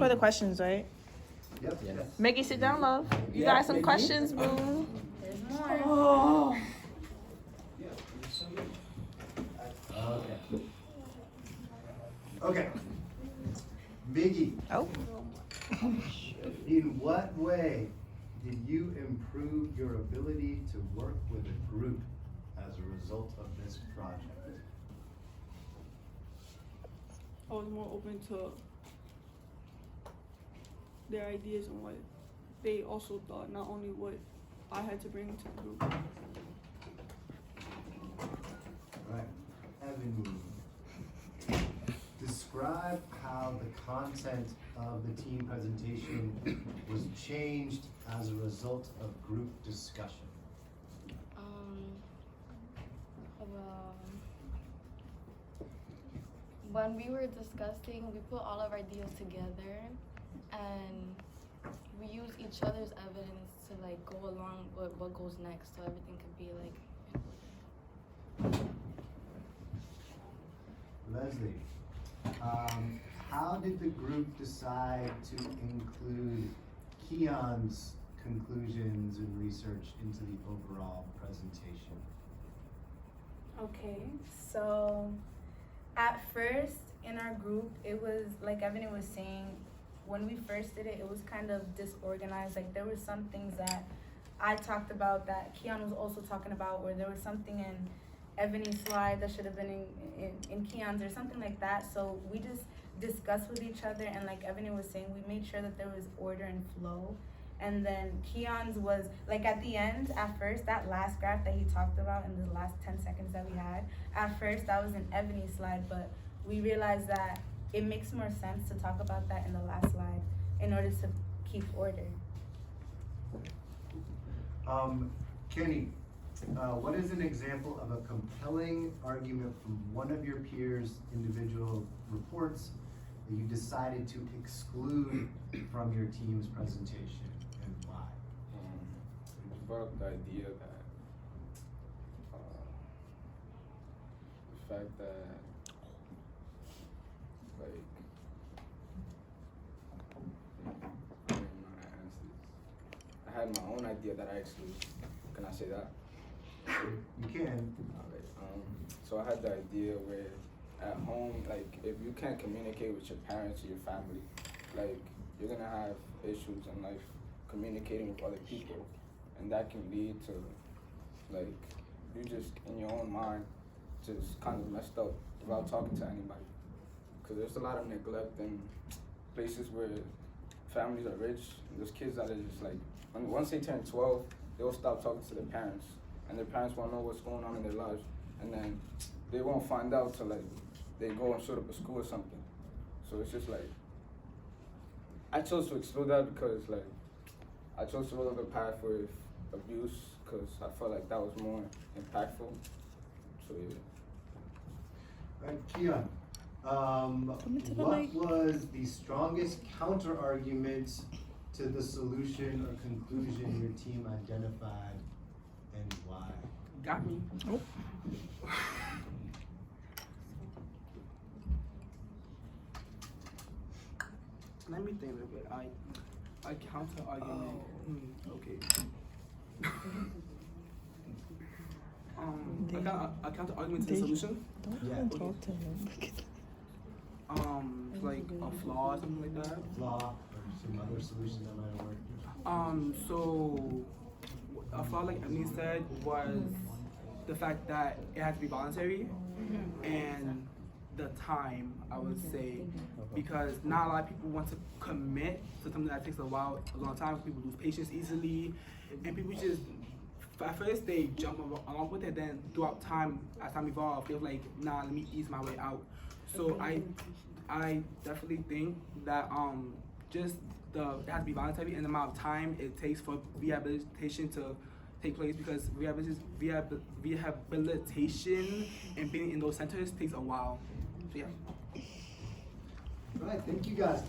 the questions, right? Yep. Yes. Maggie, sit down, love. You got some questions, boo. There's more. Oh. Okay. Miggy. Oh. In what way did you improve your ability to work with a group as a result of this project? I was more open to their ideas and what they also thought, not only what I had to bring to the group. Right. Evan, describe how the content of the team presentation was changed as a result of group discussion. Well, when we were discussing, we put all of our ideas together and we use each other's evidence to like go along with what goes next, so everything could be like. Leslie, how did the group decide to include Keon's conclusions and research into the overall presentation? Okay, so at first in our group, it was like Evan was saying, when we first did it, it was kind of disorganized. Like there were some things that I talked about that Keon was also talking about, or there was something in Ebony's slide that should have been in Keon's or something like that. So we just discussed with each other, and like Ebony was saying, we made sure that there was order and flow. And then Keon's was like at the end, at first, that last graph that he talked about in the last 10 seconds that we had, at first that was an Ebony slide, but we realized that it makes more sense to talk about that in the last slide in order to keep order. Kenny, what is an example of a compelling argument from one of your peers' individual reports that you decided to exclude from your team's presentation, and why? We brought up the idea that the fact that like I don't know how to answer this. I had my own idea that I excluded. Can I say that? You can. So I had the idea where at home, like if you can't communicate with your parents or your family, like you're gonna have issues in life communicating with other people, and that can lead to like you just in your own mind just kind of messed up without talking to anybody. Because there's a lot of neglect in places where families are rich, and there's kids that are just like, once they turn 12, they'll stop talking to their parents, and their parents won't know what's going on in their lives, and then they won't find out till like they go and shoot up a school or something. So it's just like, I chose to explore that because like, I chose to go the path with abuse because I felt like that was more impactful. So yeah. Right, Keon, what was the strongest counter argument to the solution or conclusion your team identified, and why? Got me. Oh. Let me think a little bit. I counter argument. Okay. I counter argument to the solution. Don't even talk to him. Like a flaw or something like that. Flaw or some other solution that might have worked? So a flaw, like Emily said, was the fact that it had to be voluntary, and the time, I would say, because not a lot of people want to commit to something that takes a long time. People lose patience easily, and people just, at first they jump along with it, then throughout time, as time evolves, they're like, nah, let me ease my way out. So I definitely think that just it has to be voluntary, and the amount of time it takes for rehabilitation to take place, because rehabilitation and being in those centers takes a while. So yeah. All right, thank you guys.